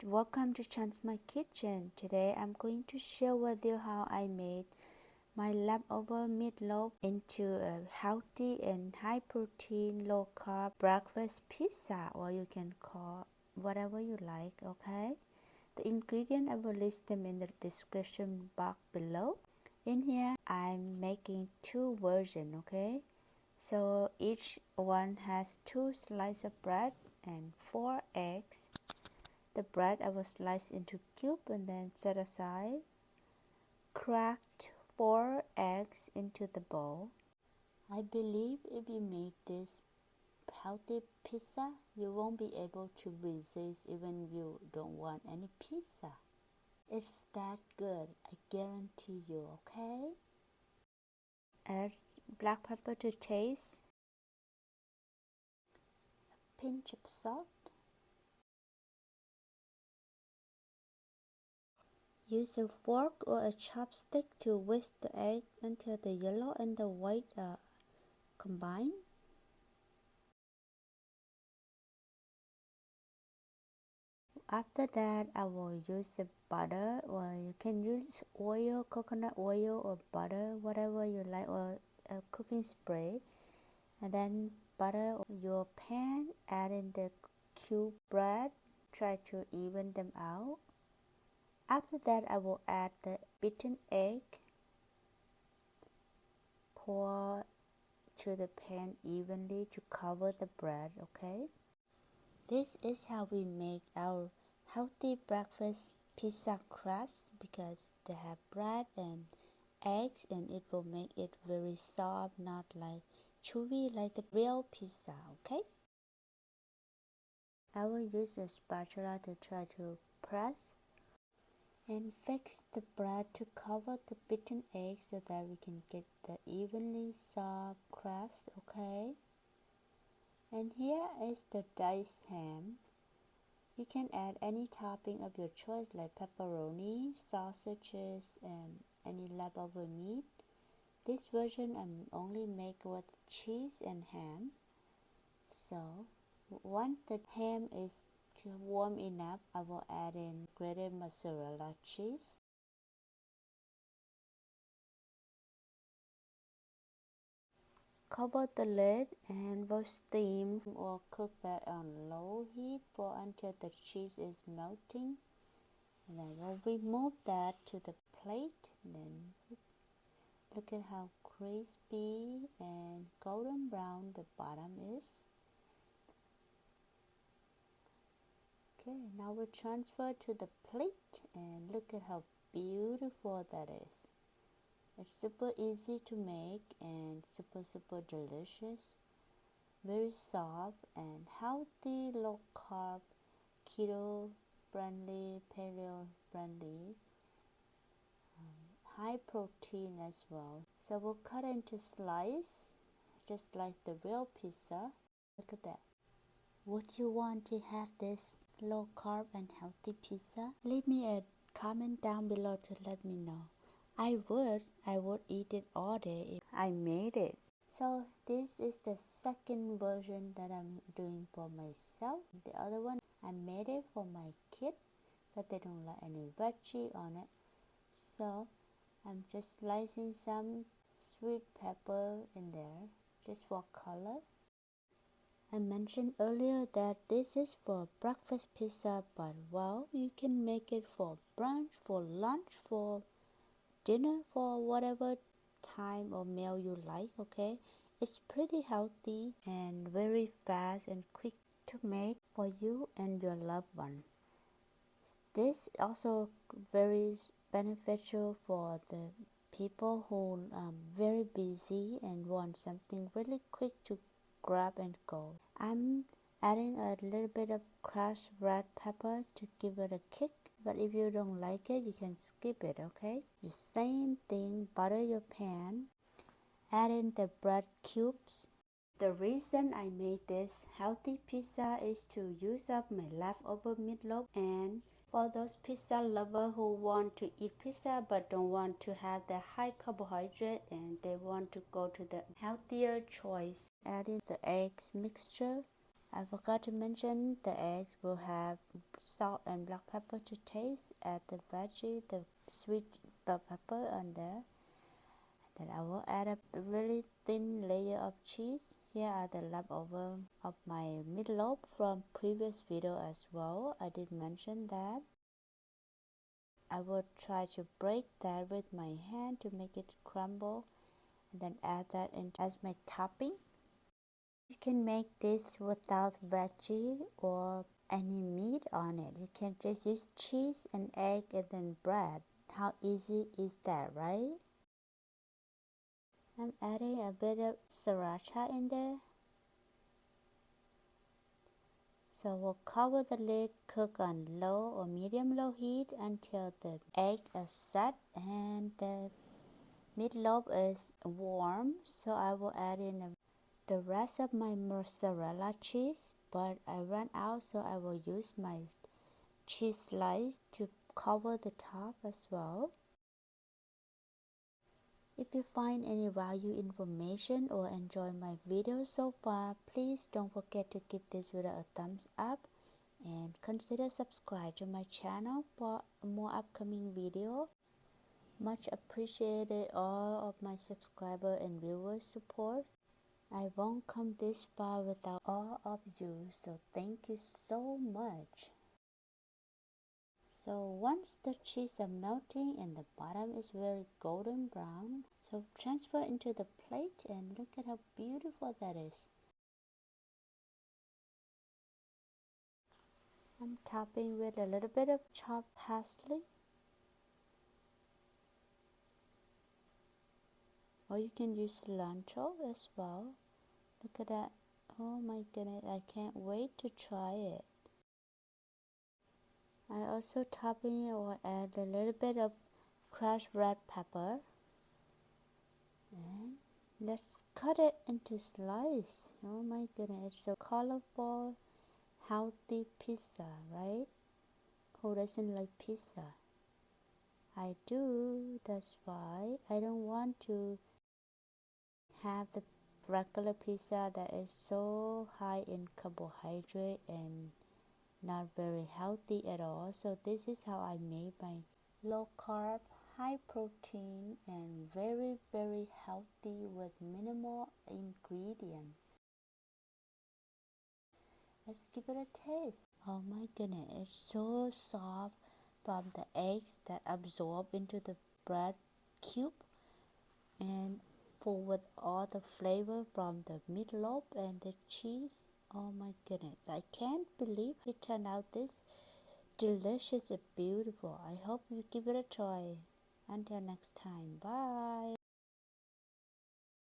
Welcome to Chance My Kitchen. Today I'm going to share with you how I made my leftover meatloaf into a healthy and high protein, low carb breakfast pizza, or you can call whatever you like, okay? The ingredients I will list them in the description box below. In here I'm making two versions, okay? So each one has 2 slices of bread and 4 eggs. The bread I will slice into cubes and then set aside. Cracked 4 eggs into the bowl. I believe if you make this healthy pizza, you won't be able to resist even if you don't want any pizza. It's that good, I guarantee you, okay? Add black pepper to taste. A pinch of salt. Use a fork or a chopstick to whisk the egg until the yellow and the white are combined. After that, I will use a butter, or you can use oil, coconut oil or butter, whatever you like, or a cooking spray. And then butter your pan, add in the cube bread, try to even them out. After that, I will add the beaten egg, pour to the pan evenly to cover the bread, okay? This is how we make our healthy breakfast pizza crust, because they have bread and eggs and it will make it very soft, not like chewy like the real pizza, okay? I will use a spatula to try to press and fix the bread to cover the beaten eggs so that we can get the evenly soft crust, okay? And here is the diced ham. You can add any topping of your choice like pepperoni, sausages, and any leftover meat. This version I'm only make with cheese and ham. So once the ham is warm enough, I will add in grated mozzarella cheese. Cover the lid and will steam or cook that on low heat for until the cheese is melting. And then we'll remove that to the plate. Then look at how crispy and golden brown the bottom is. Okay, now we'll transfer to the plate and look at how beautiful that is. It's super easy to make and super delicious. Very soft and healthy, low carb, keto friendly, paleo friendly, high protein as well. So we'll cut into slice just like the real pizza. Look at that. Would you want to have this low carb and healthy pizza? Leave me a comment down below to let me know. I would eat it all day if I made it. So this is the second version that I'm doing for myself. The other one I made it for my kid, but they don't like any veggie on it. So I'm just slicing some sweet pepper in there, just for color. I mentioned earlier that this is for breakfast pizza, but well, you can make it for brunch, for lunch, for dinner, for whatever time or meal you like, okay? It's pretty healthy and very fast and quick to make for you and your loved one. This also very beneficial for the people who are very busy and want something really quick to grab and go. I'm adding a little bit of crushed red pepper to give it a kick, but if you don't like it, you can skip it, okay? The same thing, butter your pan, add in the bread cubes. The reason I made this healthy pizza is to use up my leftover meatloaf, and for those pizza lovers who want to eat pizza but don't want to have the high carbohydrate and they want to go to the healthier choice, add in the eggs mixture. I forgot to mention the eggs will have salt and black pepper to taste. Add the veggie, the sweet bell pepper on there. And then I will add a really thin layer of cheese. Here are the leftover of my meatloaf from previous video as well. I did mention that. I will try to break that with my hand to make it crumble and then add that in as my topping. You can make this without veggie or any meat on it. You can just use cheese and egg and then bread. How easy is that, right? I'm adding a bit of sriracha in there. So we'll cover the lid, cook on low or medium-low heat until the egg is set and the meatloaf is warm. So I will add in the rest of my mozzarella cheese, but I ran out, so I will use my cheese slice to cover the top as well. If you find any value information or enjoy my video so far, please don't forget to give this video a thumbs up and consider subscribe to my channel for more upcoming video. Much appreciated all of my subscriber and viewers support. I won't come this far without all of you, so thank you so much. So once the cheese are melting and the bottom is very golden brown, so transfer into the plate and look at how beautiful that is. I'm topping with a little bit of chopped parsley. Or you can use cilantro as well. Look at that. Oh my goodness, I can't wait to try it. I also topping or add a little bit of crushed red pepper. And let's cut it into slice. Oh my goodness, it's so colorful, healthy pizza, right? Who doesn't like pizza? I do. That's why I don't want to have the regular pizza that is so high in carbohydrate and not very healthy at all. So this is how I made my low carb, high protein and very healthy with minimal ingredient. Let's give it a taste. Oh my goodness, it's so soft from the eggs that absorb into the bread cube and full with all the flavor from the meatloaf and the cheese. Oh my goodness, I can't believe it turned out this delicious and beautiful. I hope you give it a try. Until next time, bye.